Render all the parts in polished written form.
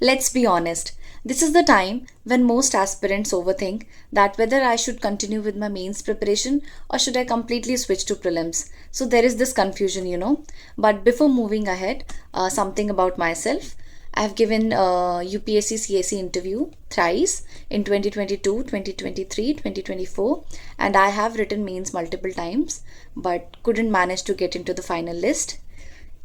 Let's be honest. This is the time when most aspirants overthink that whether I should continue with my mains preparation or should I completely switch to prelims. So there is this confusion. But before moving ahead, something about myself. I've given UPSC CAC interview thrice in 2022, 2023, 2024, and I have written mains multiple times but couldn't manage to get into the final list.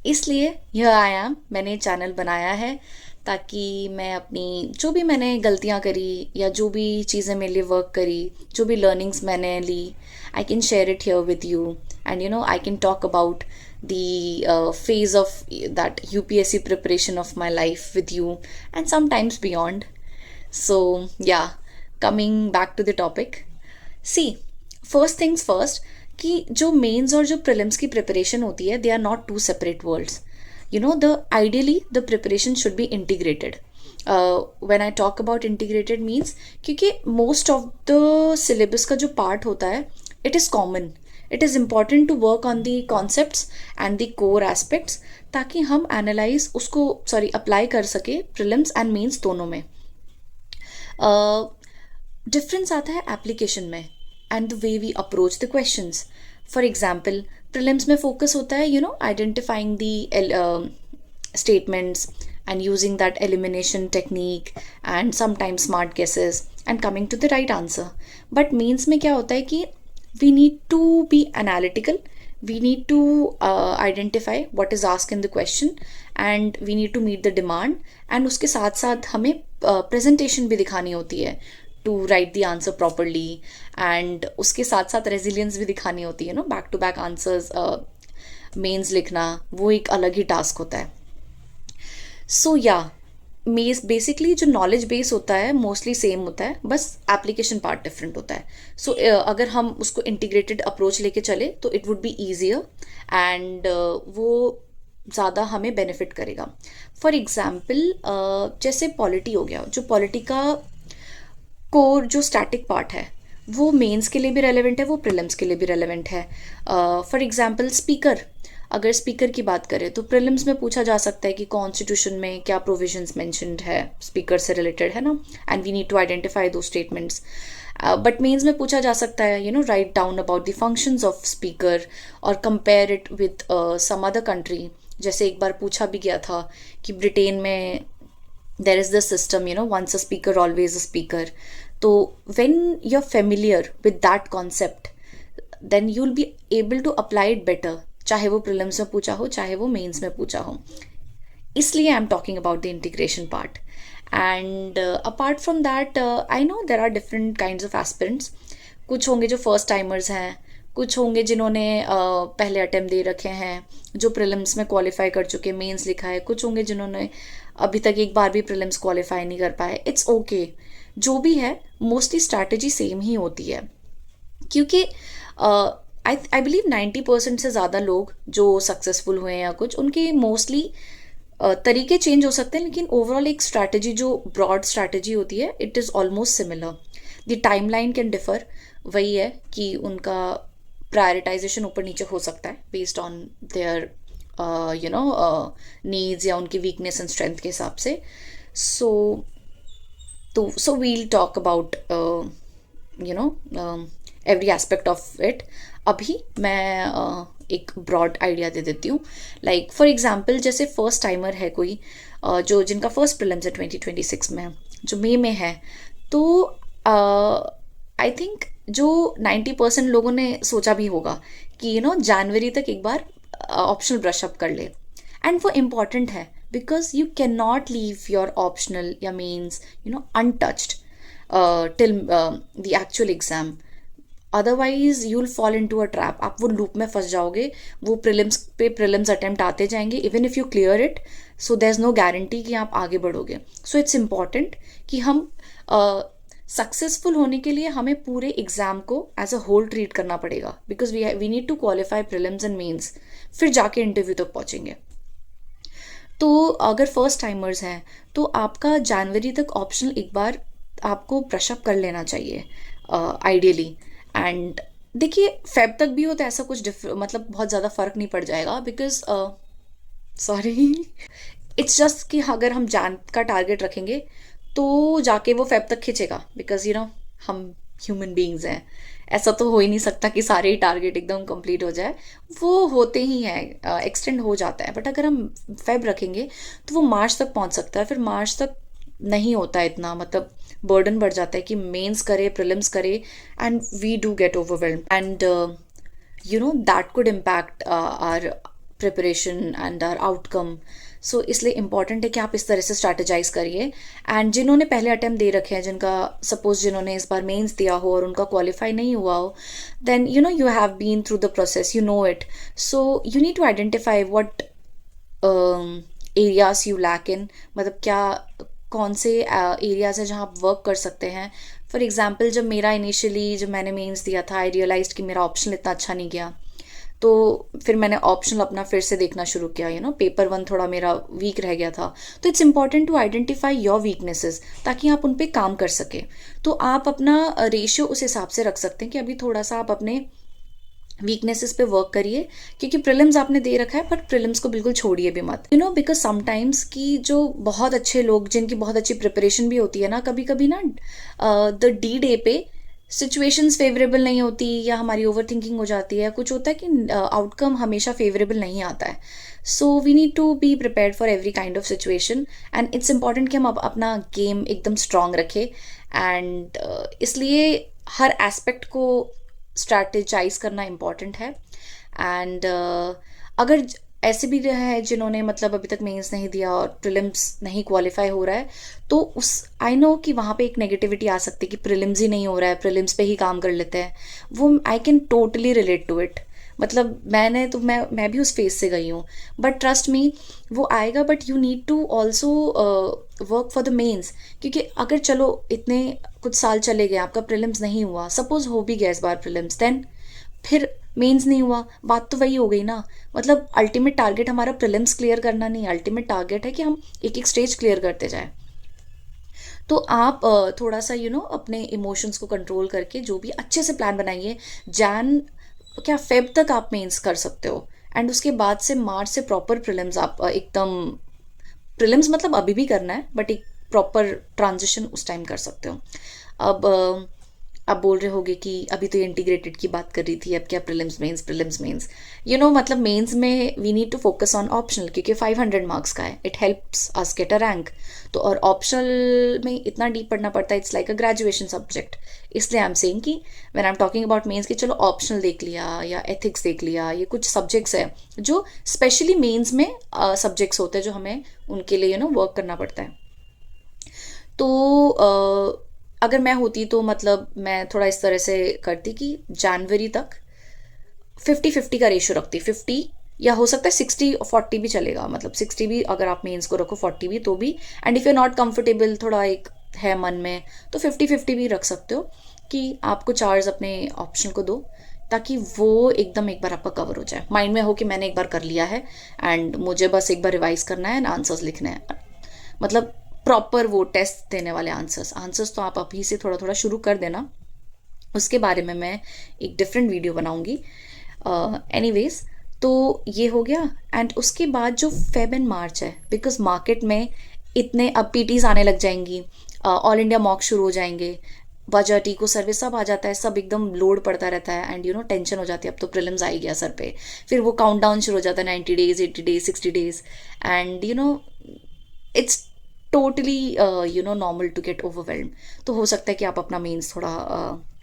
इसलिए यह आया मैंने channel बनाया है ताकि मैं अपनी जो भी मैंने गलतियाँ करी या जो भी चीज़ें मेरे लिए वर्क करी जो भी लर्निंग्स मैंने ली I can share it here with you and I can talk about the phase of that UPSC preparation of my life with you and sometimes beyond. So, yeah, coming back to the topic. See, first things first, कि जो mains और जो prelims की preparation होती है they are not two separate worlds. The ideally the preparation should be integrated. When I talk about integrated means क्योंकि most of the syllabus का जो पार्ट होता है it is common. It is important to work on the concepts and the core aspects ताकि हम analyse उसको apply कर सके प्रीलिम्स एंड मेंस दोनों में. डिफरेंस आता है एप्लीकेशन में and the way we approach the questions. For example prelims में फोकस होता है identifying the statements and using that elimination technique and sometimes smart guesses and coming to the right answer. But means में क्या होता है कि we need to be analytical, we need to identify what is asked in the question and we need to meet the demand and उसके साथ साथ हमें presentation भी दिखानी होती है to write the answer properly and उसके साथ साथ resilience भी दिखानी होती है back to back answers mains लिखना वो एक अलग ही टास्क होता है. सो या बेसिकली जो नॉलेज बेस होता है मोस्टली सेम होता है बस एप्लीकेशन पार्ट डिफरेंट होता है. सो अगर हम उसको इंटीग्रेटेड अप्रोच लेके चले तो it would be easier and वो ज़्यादा हमें बेनिफिट करेगा. फॉर एग्जाम्पल जैसे पॉलिटी हो गया. जो पॉलिटी का कोर जो स्टैटिक पार्ट है वो मेंस के लिए भी रेलेवेंट है वो प्रीलिम्स के लिए भी रेलेवेंट है. For example speaker. अगर स्पीकर की बात करें तो प्रीलिम्स में पूछा जा सकता है कि कॉन्स्टिट्यूशन में क्या प्रोविजंस मेंशन्ड है स्पीकर से रिलेटेड है ना and we need to identify दो स्टेटमेंट्स. बट मेंस में पूछा जा सकता है write down about the functions of speaker और compare it with some other country. जैसे एक बार पूछा भी गया था कि ब्रिटेन में there is the system once a speaker always a speaker. तो when you are familiar with that concept then you will be able to apply it better चाहे वो प्रीलिम्स में पूछा हो चाहे वो मेंस में पूछा हो. इसलिए I am talking about the integration part. And apart from that I know there are different kinds of aspirants. कुछ होंगे जो फर्स्ट टाइमर्स हैं, कुछ होंगे जिन्होंने पहले अटेम्प्ट दे रखे हैं जो प्रीलिम्स में क्वालिफाई कर चुके मेंस लिखा है, कुछ होंगे जिन्होंने अभी तक एक बार भी प्रीलिम्स क्वालिफाई नहीं कर पाए. It's okay. जो भी है मोस्टली स्ट्रैटेजी सेम ही होती है क्योंकि आई बिलीव 90% से ज़्यादा लोग जो सक्सेसफुल हुए हैं या कुछ उनके मोस्टली तरीके चेंज हो सकते हैं लेकिन ओवरऑल एक स्ट्रैटेजी जो ब्रॉड स्ट्रैटेजी होती है it is almost similar. The time line can differ. वही है कि उनका प्रायोरिटाइजेशन ऊपर नीचे हो सकता है बेस्ड ऑन देयर नीड्स या उनकी वीकनेस एंड स्ट्रेंथ के हिसाब से. So we'll talk about every aspect of it. अभी मैं एक ब्रॉड आइडिया दे देती हूँ. लाइक फॉर एग्जाम्पल जैसे फर्स्ट टाइमर है कोई जो जिनका फर्स्ट प्रीलिम्स है 2026 में जो मई में है तो आई थिंक जो 90% लोगों ने सोचा भी होगा कि जनवरी तक एक बार ऑप्शनल ब्रश अप कर ले. एंड वो इम्पॉर्टेंट है because you can not leave your optional या means untouched till the actual exam. Otherwise you will fall in to a trap. आप वो लूप में फंस जाओगे. वो प्रीलिम्स अटेम्प्ट आते जाएंगे even if you clear it so there is no guarantee कि आप आगे बढ़ोगे. सो इट्स इम्पॉर्टेंट कि हम सक्सेसफुल होने के लिए हमें पूरे एग्जाम को एज अ होल ट्रीट करना पड़ेगा because we need to qualify prelims and mains फिर जाके इंटरव्यू तक पहुंचेंगे. तो अगर फर्स्ट टाइमर्स हैं तो आपका जनवरी तक ऑप्शनल एक बार आपको ब्रशअप कर लेना चाहिए आइडियली. एंड देखिए फेब तक भी हो तो ऐसा कुछ मतलब बहुत ज़्यादा फ़र्क नहीं पड़ जाएगा बिकॉज सॉरी इट्स जस्ट कि अगर हम जान का टारगेट रखेंगे तो जाके वो फेब तक खींचेगा, बिकॉज हम ह्यूमन बीइंग्स हैं। ऐसा तो हो ही नहीं सकता कि सारे ही टारगेट एकदम कंप्लीट हो जाए, वो होते ही हैं, एक्सटेंड हो जाता है। बट अगर हम फेब रखेंगे तो वो मार्च तक पहुंच सकता है, फिर मार्च तक नहीं होता है इतना, मतलब बर्डन बढ़ जाता है कि मेंस करे, प्रीलिम्स करे, and we do get overwhelmed, and that could impact our preparation and our outcome. So इसलिए इम्पॉर्टेंट है कि आप इस तरह से स्ट्रैटेजाइज करिए। एंड जिन्होंने पहले अटेम्प्ट दे रखे हैं, जिनका सपोज जिन्होंने इस बार मेंस दिया हो और उनका क्वालिफाई नहीं हुआ हो, then you have been through the process, you know it. So you need to identify what areas you lack in, मतलब क्या कौन से एरियाज है जहाँ आप वर्क कर सकते हैं। फॉर एग्जाम्पल जब मेरा इनिशियली जब मैंने मेंस दिया था, आई रियलाइज कि मेरा ऑप्शन इतना अच्छा नहीं गया, तो फिर मैंने ऑप्शनल अपना फिर से देखना शुरू किया। पेपर वन थोड़ा मेरा वीक रह गया था। तो it's important to identify your weaknesses, ताकि आप उन पर काम कर सकें। तो आप अपना रेशियो उस हिसाब से रख सकते हैं कि अभी थोड़ा सा आप अपने वीकनेसेस पे वर्क करिए, क्योंकि प्रीलिम्स आपने दे रखा है, पर प्रीलिम्स को बिल्कुल छोड़िए भी मत। बिकॉज समटाइम्स की जो बहुत अच्छे लोग जिनकी बहुत अच्छी प्रिपरेशन भी होती है ना, कभी कभी ना द डी डे पे सिचुएशंस फेवरेबल नहीं होती, या हमारी ओवर थिंकिंग हो जाती है, कुछ होता है कि आउटकम हमेशा फेवरेबल नहीं आता है। So we need to be prepared for every kind of situation, and it's important कि हम अपना गेम एकदम स्ट्रांग रखें। एंड इसलिए हर एस्पेक्ट को स्ट्रैटेजाइज करना इम्पॉर्टेंट है। एंड अगर ऐसे भी है जिन्होंने मतलब अभी तक मेंस नहीं दिया और प्रीलिम्स नहीं क्वालिफाई हो रहा है, तो उस आई नो कि वहाँ पे एक नेगेटिविटी आ सकती है कि प्रीलिम्स ही नहीं हो रहा है, प्रीलिम्स पे ही काम कर लेते हैं। वो I can totally relate to it, मतलब मैं भी उस फेज से गई हूँ। बट ट्रस्ट मी, वो आएगा, but you need to also work for the mains. क्योंकि अगर चलो इतने कुछ साल चले गए, आपका प्रीलिम्स नहीं हुआ, सपोज हो भी गया इस बार प्रीलिम्स, देन फिर मेंस नहीं हुआ, बात तो वही हो गई ना। मतलब अल्टीमेट टारगेट हमारा प्रीलिम्स क्लियर करना नहीं, अल्टीमेट टारगेट है कि हम एक एक स्टेज क्लियर करते जाए। तो आप थोड़ा सा अपने इमोशंस को कंट्रोल करके जो भी अच्छे से प्लान बनाइए। जैन क्या फेब तक आप मेंस कर सकते हो, एंड उसके बाद से मार्च से प्रॉपर प्रीलिम्स आप एकदम, प्रीलिम्स मतलब अभी भी करना है, बट एक प्रॉपर ट्रांजिशन उस टाइम कर सकते हो। अब आप बोल रहे होगे कि अभी तो ये इंटीग्रेटेड की बात कर रही थी, अब क्या प्रीलिम्स मेंस मतलब मेंस में we need to focus on optional, क्योंकि 500 मार्क्स का है, it helps us get a rank. तो और ऑप्शनल में इतना डीप पढ़ना पड़ता है, it's like a graduation subject. इसलिए आई एम सेइंग कि when I am talking about mains कि चलो ऑप्शनल देख लिया या एथिक्स देख लिया, ये कुछ सब्जेक्ट्स है जो स्पेशली मेंस में सब्जेक्ट्स होते हैं जो हमें उनके लिए वर्क करना पड़ता है। तो अगर मैं होती तो मतलब मैं थोड़ा इस तरह से करती कि जनवरी तक 50-50 का रेशियो रखती, 50 या हो सकता है 60-40 भी चलेगा, मतलब 60 भी अगर आप मेंस को रखो, 40 भी तो भी। And if you not comfortable, थोड़ा एक है मन में, तो 50-50 भी रख सकते हो कि आप कुछ आवर्स अपने ऑप्शन को दो, ताकि वो एकदम एक बार आपका कवर हो जाए, माइंड में हो कि मैंने एक बार कर लिया है एंड मुझे बस एक बार रिवाइज करना है एंड आंसर्स लिखने हैं। मतलब प्रॉपर वो टेस्ट देने वाले आंसर्स तो आप अभी से थोड़ा थोड़ा शुरू कर देना, उसके बारे में मैं एक डिफरेंट वीडियो बनाऊंगी। एनीवेज, तो ये हो गया। एंड उसके बाद जो फेब एंड मार्च है, बिकॉज मार्केट में इतने अब पीटीज आने लग जाएंगी, ऑल इंडिया मॉक शुरू हो जाएंगे, बजट इको सर्वे सब आ जाता है, सब एकदम लोड पड़ता रहता है, एंड टेंशन हो जाती है, अब तो प्रीलिम्स आ ही गया सर पे। फिर वो काउंटडाउन शुरू हो जाता है, 90 days, 80 days, 60 days, and it's totally normal to get overwhelm. तो हो सकता है कि आप अपना मेंस थोड़ा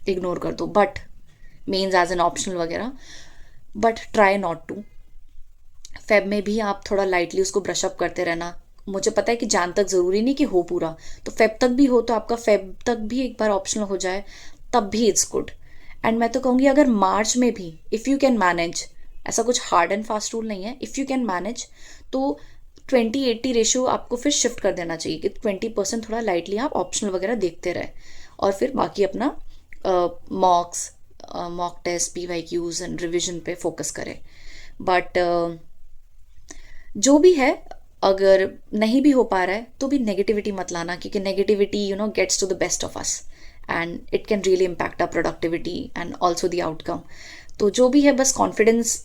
इग्नोर कर दो, but mains as an optional वगैरह, बट ट्राई नॉट टू। फेब में भी आप थोड़ा लाइटली उसको ब्रशअप करते रहना। मुझे पता है कि जान तक ज़रूरी नहीं कि हो पूरा, तो फेब तक भी हो, तो आपका फेब तक भी एक बार ऑप्शनल हो जाए, तब भी इट्स गुड। एंड मैं तो कहूँगी अगर मार्च में भी इफ़ यू कैन मैनेज, ऐसा कुछ हार्ड एंड फास्ट रूल नहीं है, इफ़ यू कैन मैनेज, तो 20-80 रेशियो आपको फिर शिफ्ट कर देना चाहिए कि 20% थोड़ा लाइटली आप ऑप्शनल वगैरह देखते रहे, और फिर बाकी अपना mock test, PYQs and revision पे फोकस करें। बट जो भी है, अगर नहीं भी हो पा रहा है तो भी नेगेटिविटी मत लाना, क्योंकि negativity gets to the best of us, and it can really impact our productivity and also the outcome. तो जो भी है, बस कॉन्फिडेंस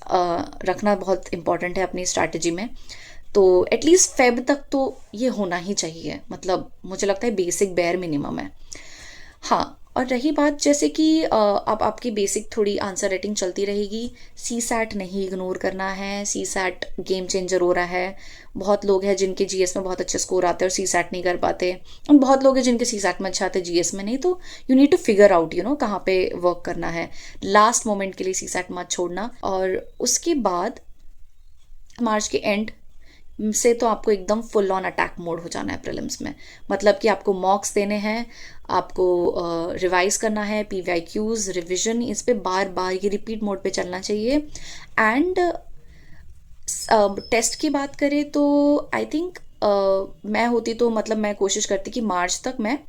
रखना बहुत इंपॉर्टेंट है अपनी स्ट्रैटेजी में। तो एटलीस्ट फेब तक तो ये होना ही चाहिए, मतलब मुझे लगता है बेसिक बेयर मिनिमम है। हाँ, और रही बात जैसे कि अब आपकी बेसिक थोड़ी आंसर राइटिंग चलती रहेगी, सी सैट नहीं इग्नोर करना है, सी सैट गेम चेंजर हो रहा है। बहुत लोग हैं जिनके जीएस में बहुत अच्छे स्कोर आते हैं और सी सैट नहीं कर पाते, और बहुत लोग हैं जिनके सी सैट में अच्छा आते हैं जीएस में नहीं। तो you need to figure out कहाँ पे वर्क करना है। लास्ट मोमेंट के लिए सी सैट मत छोड़ना। और उसके बाद मार्च के एंड से तो आपको एकदम फुल ऑन अटैक मोड हो जाना है प्रीलिम्स में। मतलब कि आपको मॉक्स देने हैं, आपको रिवाइज करना है, पीवाईक्यूज रिवीजन, इस पे बार बार ये रिपीट मोड पे चलना चाहिए। एंड टेस्ट की बात करें तो आई थिंक मैं होती तो मतलब मैं कोशिश करती कि मार्च तक मैं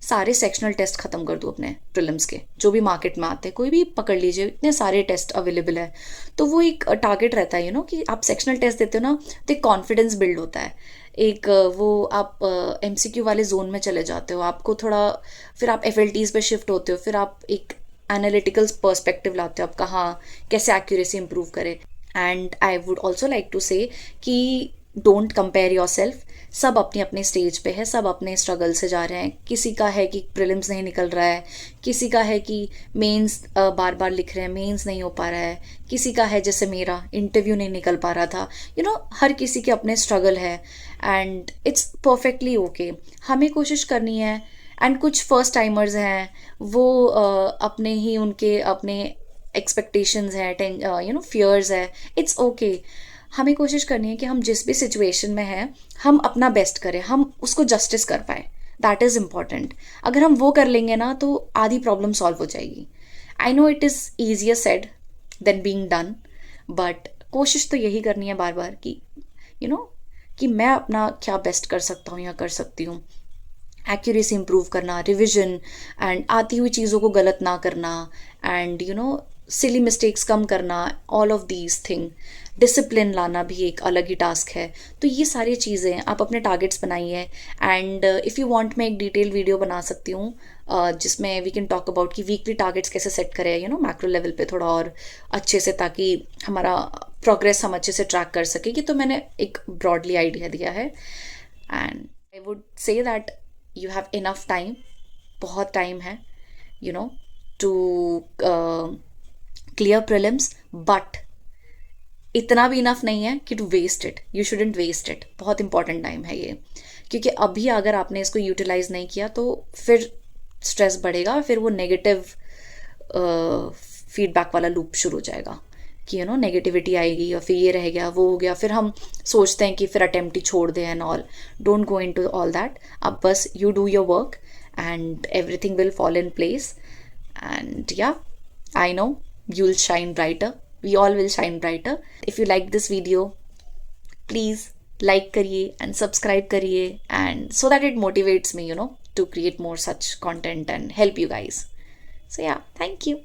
सारे सेक्शनल टेस्ट खत्म कर दूँ अपने प्रीलिम्स के, जो भी मार्केट में आते हैं, कोई भी पकड़ लीजिए, इतने सारे टेस्ट अवेलेबल है। तो वो एक टारगेट रहता है कि आप सेक्शनल टेस्ट देते हो ना, तो एक कॉन्फिडेंस बिल्ड होता है। एक वो आप एमसीक्यू वाले जोन में चले जाते हो, आपको थोड़ा, फिर आप एफएलटीज पे शिफ्ट होते हो, फिर आप एक एनालिटिकल पर्सपेक्टिव लाते हो, आप कहाँ कैसे एक्यूरेसी इंप्रूव करें। And I would also like to say कि डोंट कंपेयर योर सेल्फ। सब अपने अपने स्टेज पे है, सब अपने स्ट्रगल से जा रहे हैं। किसी का है कि प्रीलिम्स नहीं निकल रहा है, किसी का है कि मेंस बार बार लिख रहे हैं, मेंस नहीं हो पा रहा है, किसी का है जैसे मेरा इंटरव्यू नहीं निकल पा रहा था। हर किसी के अपने स्ट्रगल है, एंड इट्स परफेक्टली ओके। हमें कोशिश करनी है। एंड कुछ फर्स्ट टाइमर्स हैं, वो अपने ही उनके अपने एक्सपेक्टेशंस हैं, फियर्स है, इट्स ओके। हमें कोशिश करनी है कि हम जिस भी सिचुएशन में हैं, हम अपना बेस्ट करें, हम उसको जस्टिस कर पाए। That is important. अगर हम वो कर लेंगे ना तो आधी प्रॉब्लम सॉल्व हो जाएगी। I know it is easier said than being done, but कोशिश तो यही करनी है बार बार कि यू you नो कि मैं अपना क्या बेस्ट कर सकता हूँ या कर सकती हूँ। एक्यूरेसी इंप्रूव करना, रिविजन, एंड आती हुई चीज़ों को गलत ना करना, एंड सिली मिस्टेक्स कम करना, all of these thing. Discipline लाना भी एक अलग ही टास्क है। तो ये सारी चीज़ें आप अपने टारगेट्स बनाइए। एंड इफ़ यू वांट मैं एक डिटेल वीडियो बना सकती हूँ जिसमें वी कैन टॉक अबाउट कि वीकली टारगेट्स कैसे सेट करें मैक्रो लेवल पे थोड़ा और अच्छे से, ताकि हमारा प्रोग्रेस हम अच्छे से ट्रैक कर सके। कि तो मैंने एक ब्रॉडली आइडिया दिया है। And I would say that you have enough time, बहुत टाइम है टू क्लियर प्रीलिम्स, बट इतना भी इनफ नहीं है कि to waste it. You shouldn't waste it. बहुत इंपॉर्टेंट टाइम है ये, क्योंकि अभी अगर आपने इसको यूटिलाइज नहीं किया तो फिर स्ट्रेस बढ़ेगा, फिर वो नेगेटिव फीडबैक वाला लूप शुरू हो जाएगा कि नेगेटिविटी आएगी, और फिर ये रह गया, वो हो गया, फिर हम सोचते हैं कि फिर अटेम्प्ट ही छोड़ दें and all. Don't go into all that. अब बस you do your work and everything will fall in place. And yeah, I know you'll shine brighter. We all will shine brighter. If you like this video, please like करिए and subscribe करिए, and so that it motivates me, to create more such content and help you guys. So yeah, thank you.